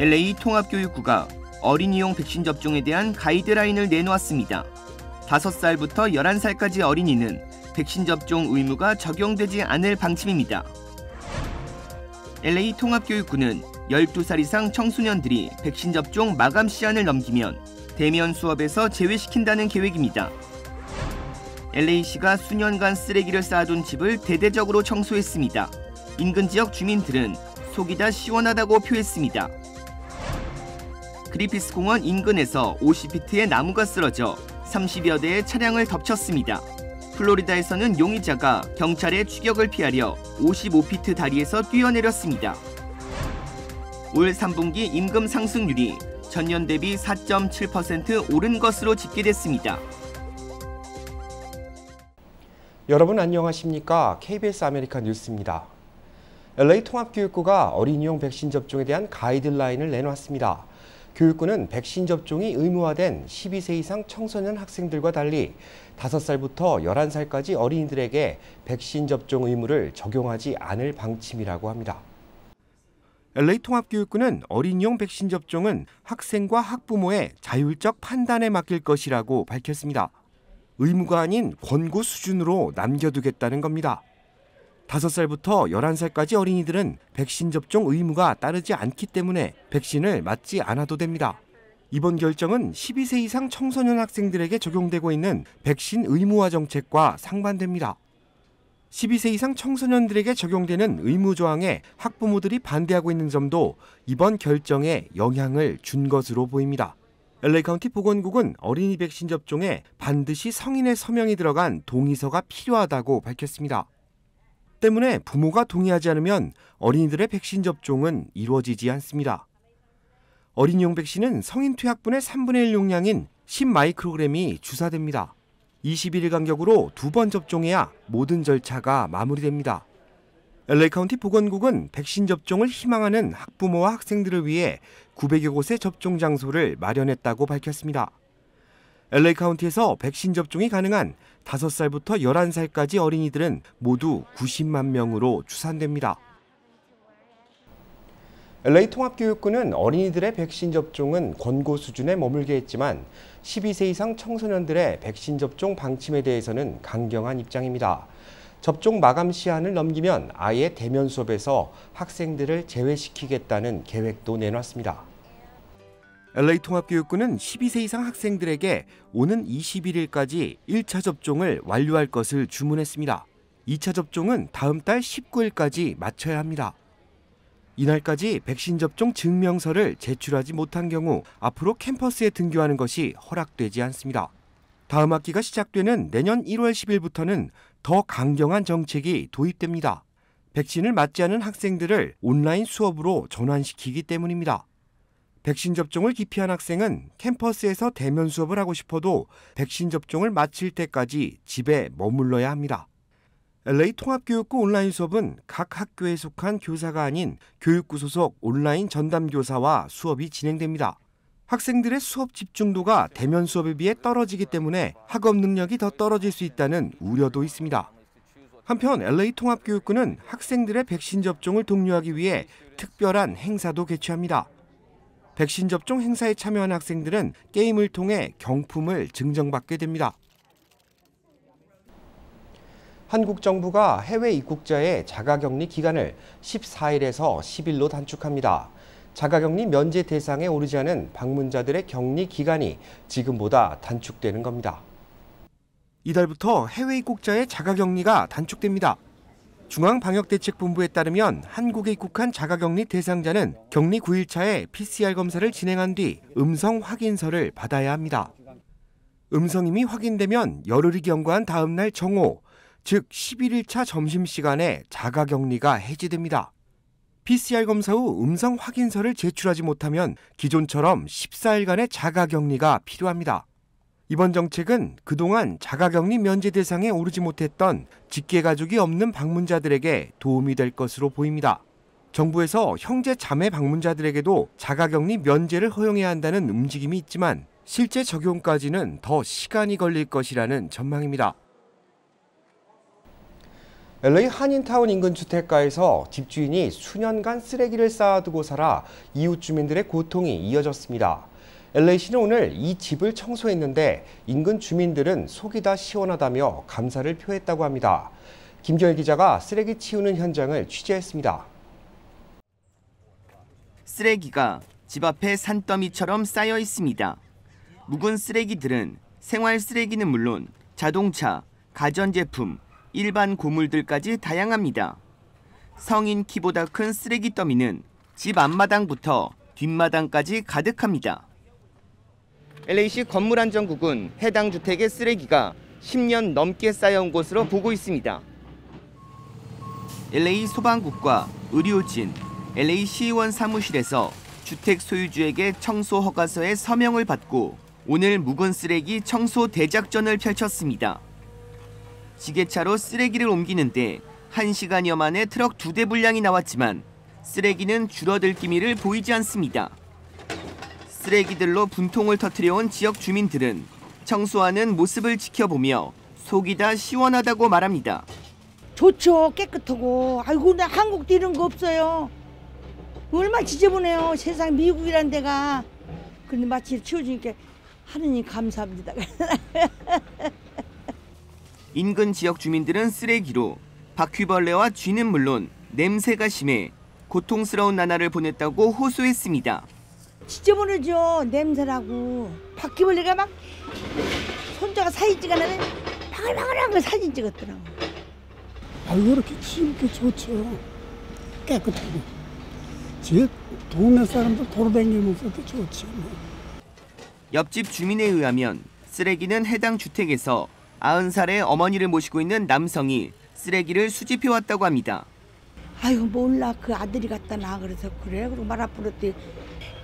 LA 통합교육부가 어린이용 백신 접종에 대한 가이드라인을 내놓았습니다. 5살부터 11살까지 어린이는 백신 접종 의무가 적용되지 않을 방침입니다. LA 통합교육부는 12살 이상 청소년들이 백신 접종 마감 시한을 넘기면 대면 수업에서 제외시킨다는 계획입니다. LA시가 수년간 쓰레기를 쌓아둔 집을 대대적으로 청소했습니다. 인근 지역 주민들은 속이 다 시원하다고 표했습니다. 그리피스 공원 인근에서 50피트의 나무가 쓰러져 30여 대의 차량을 덮쳤습니다. 플로리다에서는 용의자가 경찰의 추격을 피하려 55피트 다리에서 뛰어내렸습니다. 올 3분기 임금 상승률이 전년 대비 4.7% 오른 것으로 집계됐습니다. 여러분 안녕하십니까? KBS 아메리칸 뉴스입니다. LA 통합교육부가 어린이용 백신 접종에 대한 가이드라인을 내놓았습니다. 교육부는 백신 접종이 의무화된 12세 이상 청소년 학생들과 달리 5살부터 11살까지 어린이들에게 백신 접종 의무를 적용하지 않을 방침이라고 합니다. LA 통합교육부는 어린이용 백신 접종은 학생과 학부모의 자율적 판단에 맡길 것이라고 밝혔습니다. 의무가 아닌 권고 수준으로 남겨두겠다는 겁니다. 5살부터 11살까지 어린이들은 백신 접종 의무가 따르지 않기 때문에 백신을 맞지 않아도 됩니다. 이번 결정은 12세 이상 청소년 학생들에게 적용되고 있는 백신 의무화 정책과 상반됩니다. 12세 이상 청소년들에게 적용되는 의무 조항에 학부모들이 반대하고 있는 점도 이번 결정에 영향을 준 것으로 보입니다. LA 카운티 보건국은 어린이 백신 접종에 반드시 성인의 서명이 들어간 동의서가 필요하다고 밝혔습니다. 때문에 부모가 동의하지 않으면 어린이들의 백신 접종은 이루어지지 않습니다. 어린이용 백신은 성인 투약분의 3분의 1 용량인 10마이크로그램이 주사됩니다. 21일 간격으로 2번 접종해야 모든 절차가 마무리됩니다. LA 카운티 보건국은 백신 접종을 희망하는 학부모와 학생들을 위해 900여 곳의 접종 장소를 마련했다고 밝혔습니다. LA 카운티에서 백신 접종이 가능한 5살부터 11살까지 어린이들은 모두 90만 명으로 추산됩니다. LA 통합교육부는 어린이들의 백신 접종은 권고 수준에 머물게 했지만 12세 이상 청소년들의 백신 접종 방침에 대해서는 강경한 입장입니다. 접종 마감 시한을 넘기면 아예 대면 수업에서 학생들을 제외시키겠다는 계획도 내놨습니다. LA 통합교육부는 12세 이상 학생들에게 오는 21일까지 1차 접종을 완료할 것을 주문했습니다. 2차 접종은 다음 달 19일까지 마쳐야 합니다. 이날까지 백신 접종 증명서를 제출하지 못한 경우 앞으로 캠퍼스에 등교하는 것이 허락되지 않습니다. 다음 학기가 시작되는 내년 1월 10일부터는 더 강경한 정책이 도입됩니다. 백신을 맞지 않은 학생들을 온라인 수업으로 전환시키기 때문입니다. 백신 접종을 기피한 학생은 캠퍼스에서 대면 수업을 하고 싶어도 백신 접종을 마칠 때까지 집에 머물러야 합니다. LA 통합교육부 온라인 수업은 각 학교에 속한 교사가 아닌 교육부 소속 온라인 전담교사와 수업이 진행됩니다. 학생들의 수업 집중도가 대면 수업에 비해 떨어지기 때문에 학업 능력이 더 떨어질 수 있다는 우려도 있습니다. 한편 LA 통합교육부는 학생들의 백신 접종을 독려하기 위해 특별한 행사도 개최합니다. 백신 접종 행사에 참여한 학생들은 게임을 통해 경품을 증정받게 됩니다. 한국 정부가 해외 입국자의 자가격리 기간을 14일에서 10일로 단축합니다. 자가격리 면제 대상에 오르지 않은 방문자들의 격리 기간이 지금보다 단축되는 겁니다. 이달부터 해외 입국자의 자가격리가 단축됩니다. 중앙방역대책본부에 따르면 한국에 입국한 자가격리 대상자는 격리 9일차에 PCR 검사를 진행한 뒤 음성 확인서를 받아야 합니다. 음성임이 확인되면 열흘이 경과한 다음 날 정오, 즉 11일차 점심시간에 자가격리가 해지됩니다. PCR 검사 후 음성 확인서를 제출하지 못하면 기존처럼 14일간의 자가격리가 필요합니다. 이번 정책은 그동안 자가격리 면제 대상에 오르지 못했던 직계가족이 없는 방문자들에게 도움이 될 것으로 보입니다. 정부에서 형제 자매 방문자들에게도 자가격리 면제를 허용해야 한다는 움직임이 있지만 실제 적용까지는 더 시간이 걸릴 것이라는 전망입니다. LA 한인타운 인근 주택가에서 집주인이 수년간 쓰레기를 쌓아두고 살아 이웃 주민들의 고통이 이어졌습니다. LA시는 오늘 이 집을 청소했는데 인근 주민들은 속이 다 시원하다며 감사를 표했다고 합니다. 김경일 기자가 쓰레기 치우는 현장을 취재했습니다. 쓰레기가 집 앞에 산더미처럼 쌓여 있습니다. 묵은 쓰레기들은 생활 쓰레기는 물론 자동차, 가전제품, 일반 고물들까지 다양합니다. 성인 키보다 큰 쓰레기 더미는 집 앞마당부터 뒷마당까지 가득합니다. LA시 건물안전국은 해당 주택의 쓰레기가 10년 넘게 쌓여온 것으로 보고 있습니다. LA 소방국과 의료진, LA 시의원 사무실에서 주택 소유주에게 청소 허가서의 서명을 받고 오늘 묵은 쓰레기 청소 대작전을 펼쳤습니다. 지게차로 쓰레기를 옮기는데 1시간여 만에 트럭 2대 분량이 나왔지만 쓰레기는 줄어들 기미를 보이지 않습니다. 쓰레기들로 분통을 터뜨려온 지역 주민들은 청소하는 모습을 지켜보며 속이 다 시원하다고 말합니다. 좋죠. 깨끗하고. 아이고, 나 한국도 이런 거 없어요. 얼마나 지저분해요. 세상 미국이란 데가. 그런데 마치 치워주니까 하느님 감사합니다. 인근 지역 주민들은 쓰레기로 바퀴벌레와 쥐는 물론 냄새가 심해 고통스러운 나날을 보냈다고 호소했습니다. 지저분하죠. 냄새나고. 바퀴벌레가 막 손자가 사진 찍어내는 바글바글한 거 사진 찍었더라고. 아이고, 이렇게 치우기 좋죠. 깨끗하고. 제 동네 사람들 돌아다니면서도 좋지. 옆집 주민에 의하면 쓰레기는 해당 주택에서 90살의 어머니를 모시고 있는 남성이 쓰레기를 수집해왔다고 합니다. 아이고, 몰라. 그 아들이 갖다 놔. 그래서 그래. 그리고 말 아프랬더니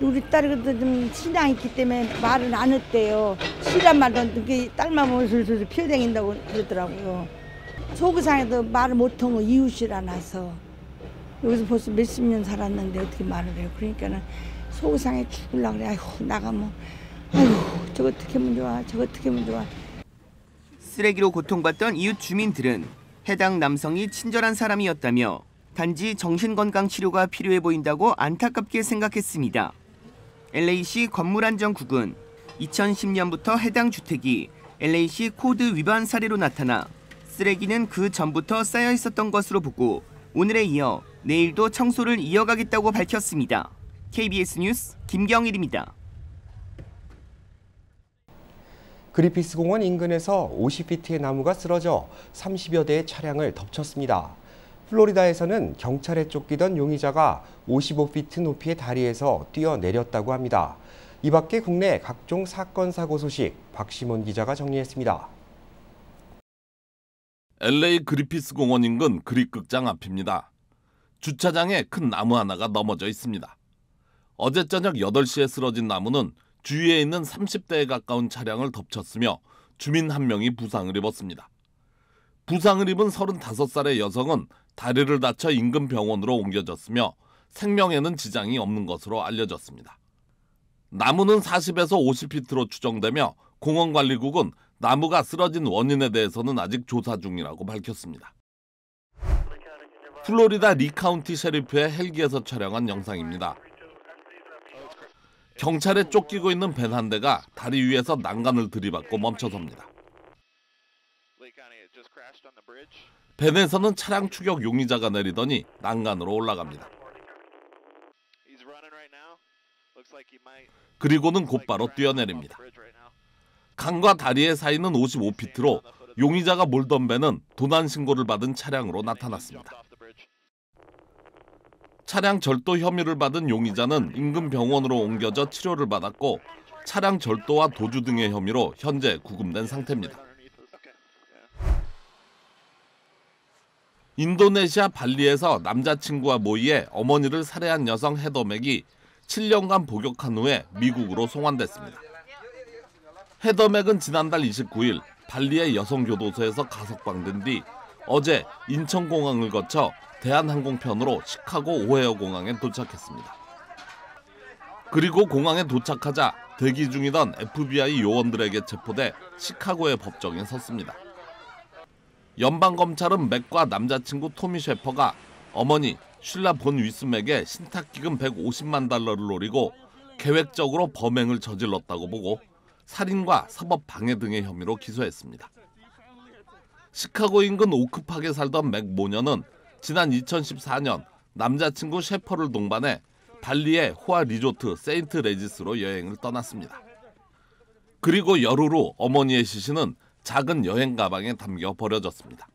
우리 딸이 좀 신앙이 있기 때문에 말은 안 했대요. 시란 말도 안 듣게 딸만 보면 술술 피어다닌다고 그러더라고요. 소구상에도 말을 못한 거 이웃이라 나서 여기서 벌써 몇십 년 살았는데 어떻게 말을 해요. 그러니까는 소구상에 죽으려고 그래. 아이고, 나가면 아이고, 저거 어떻게 하면 좋아. 저거 어떻게 하면 좋아. 쓰레기로 고통받던 이웃 주민들은 해당 남성이 친절한 사람이었다며 단지 정신건강치료가 필요해 보인다고 안타깝게 생각했습니다. LA시 건물안전국은 2010년부터 해당 주택이 LA시 코드 위반 사례로 나타나 쓰레기는 그 전부터 쌓여 있었던 것으로 보고 오늘에 이어 내일도 청소를 이어가겠다고 밝혔습니다. KBS 뉴스 김경일입니다. 그리피스 공원 인근에서 50피트의 나무가 쓰러져 30여 대의 차량을 덮쳤습니다. 플로리다에서는 경찰에 쫓기던 용의자가 55피트 높이의 다리에서 뛰어내렸다고 합니다. 이 밖에 국내 각종 사건 사고 소식 박시몬 기자가 정리했습니다. LA 그리피스 공원 인근 그립극장 앞입니다. 주차장에 큰 나무 하나가 넘어져 있습니다. 어제 저녁 8시에 쓰러진 나무는 주위에 있는 30대에 가까운 차량을 덮쳤으며 주민 한 명이 부상을 입었습니다. 부상을 입은 35살의 여성은 다리를 다쳐 인근 병원으로 옮겨졌으며 생명에는 지장이 없는 것으로 알려졌습니다. 나무는 40에서 50피트로 추정되며 공원관리국은 나무가 쓰러진 원인에 대해서는 아직 조사 중이라고 밝혔습니다. 플로리다 리 카운티 셰리프의 헬기에서 촬영한 영상입니다. 경찰에 쫓기고 있는 밴 한 대가 다리 위에서 난간을 들이받고 멈춰섭니다. 밴에서는 차량 추격 용의자가 내리더니 난간으로 올라갑니다. 그리고는 곧바로 뛰어내립니다. 강과 다리의 사이는 55피트로 용의자가 몰던 밴은 도난 신고를 받은 차량으로 나타났습니다. 차량 절도 혐의를 받은 용의자는 인근 병원으로 옮겨져 치료를 받았고 차량 절도와 도주 등의 혐의로 현재 구금된 상태입니다. 인도네시아 발리에서 남자친구와 모의해 어머니를 살해한 여성 헤더맥이 7년간 복역한 후에 미국으로 송환됐습니다. 헤더맥은 지난달 29일 발리의 여성교도소에서 가석방된 뒤 어제 인천공항을 거쳐 대한항공편으로 시카고 오헤어 공항에 도착했습니다. 그리고 공항에 도착하자 대기 중이던 FBI 요원들에게 체포돼 시카고의 법정에 섰습니다. 연방검찰은 맥과 남자친구 토미 셰퍼가 어머니 쉴라 본 위스맥의 신탁기금 150만 달러를 노리고 계획적으로 범행을 저질렀다고 보고 살인과 사법 방해 등의 혐의로 기소했습니다. 시카고 인근 오크팍에 살던 맥 모녀는 지난 2014년 남자친구 셰퍼를 동반해 발리의 호화 리조트 세인트 레지스로 여행을 떠났습니다. 그리고 열흘 후 어머니의 시신은 작은 여행 가방에 담겨 버려졌습니다.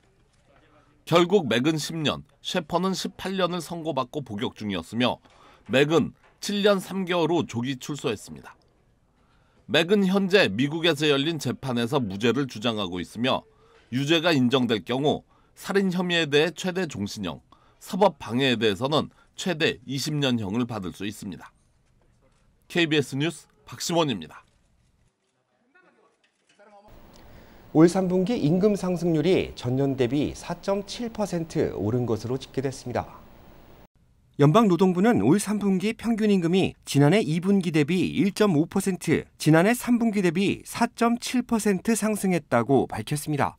결국 맥은 10년, 셰퍼는 18년을 선고받고 복역 중이었으며 맥은 7년 3개월 후 조기 출소했습니다. 맥은 현재 미국에서 열린 재판에서 무죄를 주장하고 있으며 유죄가 인정될 경우 살인 혐의에 대해 최대 종신형, 사법 방해에 대해서는 최대 20년형을 받을 수 있습니다. KBS 뉴스 박시원입니다. 올 3분기 임금 상승률이 전년 대비 4.7% 오른 것으로 집계됐습니다. 연방노동부는 올 3분기 평균 임금이 지난해 2분기 대비 1.5%, 지난해 3분기 대비 4.7% 상승했다고 밝혔습니다.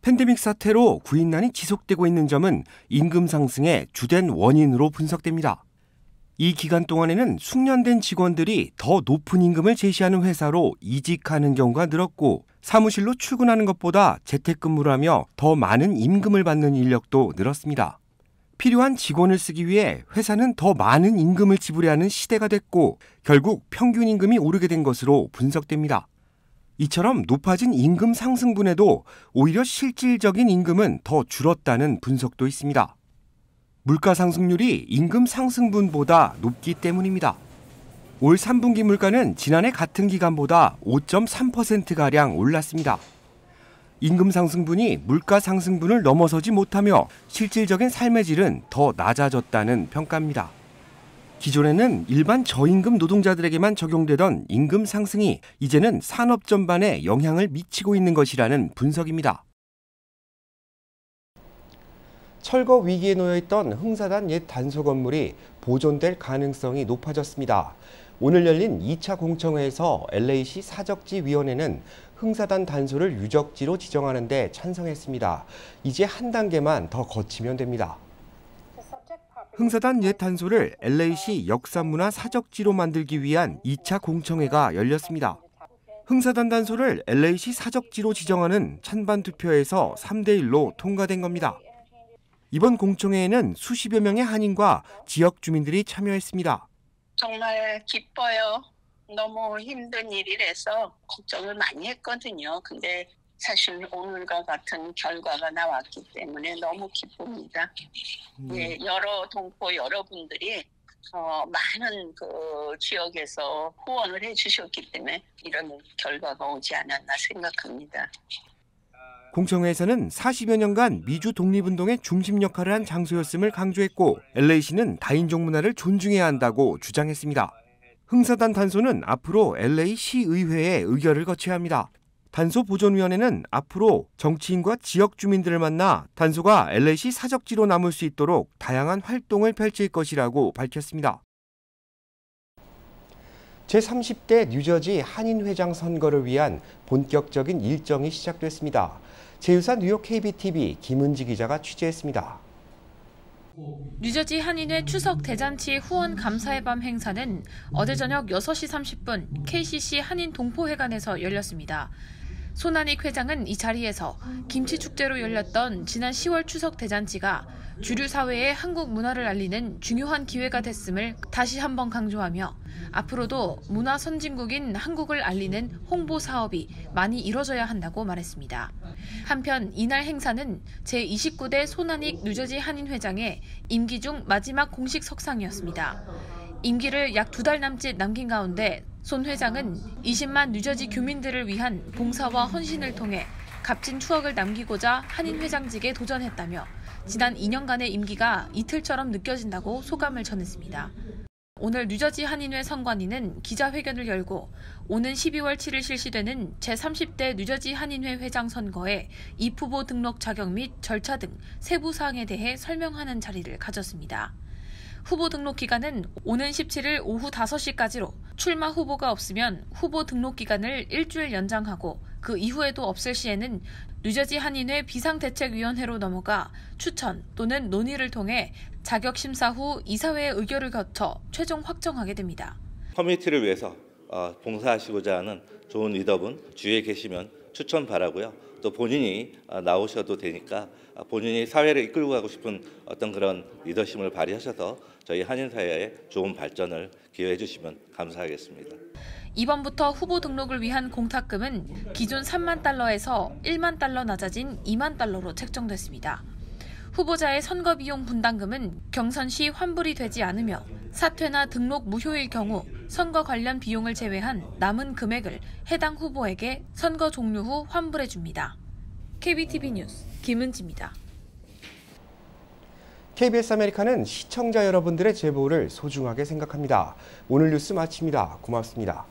팬데믹 사태로 구인난이 지속되고 있는 점은 임금 상승의 주된 원인으로 분석됩니다. 이 기간 동안에는 숙련된 직원들이 더 높은 임금을 제시하는 회사로 이직하는 경우가 늘었고 사무실로 출근하는 것보다 재택근무를 하며 더 많은 임금을 받는 인력도 늘었습니다. 필요한 직원을 쓰기 위해 회사는 더 많은 임금을 지불해야 하는 시대가 됐고 결국 평균 임금이 오르게 된 것으로 분석됩니다. 이처럼 높아진 임금 상승분에도 오히려 실질적인 임금은 더 줄었다는 분석도 있습니다. 물가 상승률이 임금 상승분보다 높기 때문입니다. 올 3분기 물가는 지난해 같은 기간보다 5.3%가량 올랐습니다. 임금 상승분이 물가 상승분을 넘어서지 못하며 실질적인 삶의 질은 더 낮아졌다는 평가입니다. 기존에는 일반 저임금 노동자들에게만 적용되던 임금 상승이 이제는 산업 전반에 영향을 미치고 있는 것이라는 분석입니다. 철거 위기에 놓여있던 흥사단 옛 단소 건물이 보존될 가능성이 높아졌습니다. 오늘 열린 2차 공청회에서 LA시 사적지위원회는 흥사단 단소를 유적지로 지정하는 데 찬성했습니다. 이제 한 단계만 더 거치면 됩니다. 흥사단 옛 단소를 LA시 역사문화 사적지로 만들기 위한 2차 공청회가 열렸습니다. 흥사단 단소를 LA시 사적지로 지정하는 찬반 투표에서 3대1로 통과된 겁니다. 이번 공청회에는 수십여 명의 한인과 지역 주민들이 참여했습니다. 정말 기뻐요. 너무 힘든 일이라서 걱정을 많이 했거든요. 근데 사실 오늘과 같은 결과가 나왔기 때문에 너무 기쁩니다. 예, 여러 동포 여러분들이 많은 그 지역에서 후원을 해주셨기 때문에 이런 결과가 오지 않았나 생각합니다. 공청회에서는 40여 년간 미주 독립운동의 중심 역할을 한 장소였음을 강조했고 LA시는 다인종 문화를 존중해야 한다고 주장했습니다. 흥사단 단소는 앞으로 LA 시의회의 의결을 거쳐야 합니다. 단소보존위원회는 앞으로 정치인과 지역 주민들을 만나 단소가 LA시 사적지로 남을 수 있도록 다양한 활동을 펼칠 것이라고 밝혔습니다. 제30대 뉴저지 한인회장 선거를 위한 본격적인 일정이 시작됐습니다. 제휴사 뉴욕 KBTV 김은지 기자가 취재했습니다. 뉴저지 한인회 추석 대잔치 후원 감사의 밤 행사는 어제 저녁 6시 30분 KCC 한인 동포회관에서 열렸습니다. 손한익 회장은 이 자리에서 김치축제로 열렸던 지난 10월 추석 대잔치가 주류 사회에 한국 문화를 알리는 중요한 기회가 됐음을 다시 한번 강조하며 앞으로도 문화 선진국인 한국을 알리는 홍보 사업이 많이 이뤄져야 한다고 말했습니다. 한편 이날 행사는 제29대 손한익 뉴저지 한인회장의 임기 중 마지막 공식 석상이었습니다. 임기를 약 2달 남짓 남긴 가운데 손 회장은 20만 뉴저지 교민들을 위한 봉사와 헌신을 통해 값진 추억을 남기고자 한인회장직에 도전했다며 지난 2년간의 임기가 이틀처럼 느껴진다고 소감을 전했습니다. 오늘 뉴저지 한인회 선관위는 기자회견을 열고 오는 12월 7일 실시되는 제30대 뉴저지 한인회 회장 선거의 입후보 등록 자격 및 절차 등 세부 사항에 대해 설명하는 자리를 가졌습니다. 후보 등록 기간은 오는 17일 오후 5시까지로 출마 후보가 없으면 후보 등록 기간을 일주일 연장하고 그 이후에도 없을 시에는 뉴저지 한인회 비상대책위원회로 넘어가 추천 또는 논의를 통해 자격 심사 후 이사회의 의결을 거쳐 최종 확정하게 됩니다. 커뮤니티를 위해서 봉사하시고자 하는 좋은 리더분 주위에 계시면 추천 바라고요. 또 본인이 나오셔도 되니까 본인이 사회를 이끌고 가고 싶은 어떤 그런 리더십을 발휘하셔서 저희 한인사회의 좋은 발전을 기여해 주시면 감사하겠습니다. 이번부터 후보 등록을 위한 공탁금은 기존 3만 달러에서 1만 달러 낮아진 2만 달러로 책정됐습니다. 후보자의 선거 비용 분담금은 경선 시 환불이 되지 않으며 사퇴나 등록 무효일 경우 선거 관련 비용을 제외한 남은 금액을 해당 후보에게 선거 종료 후 환불해 줍니다. KBTV 뉴스 김은지입니다. KBS 아메리카는 시청자 여러분들의 제보를 소중하게 생각합니다. 오늘 뉴스 마칩니다. 고맙습니다.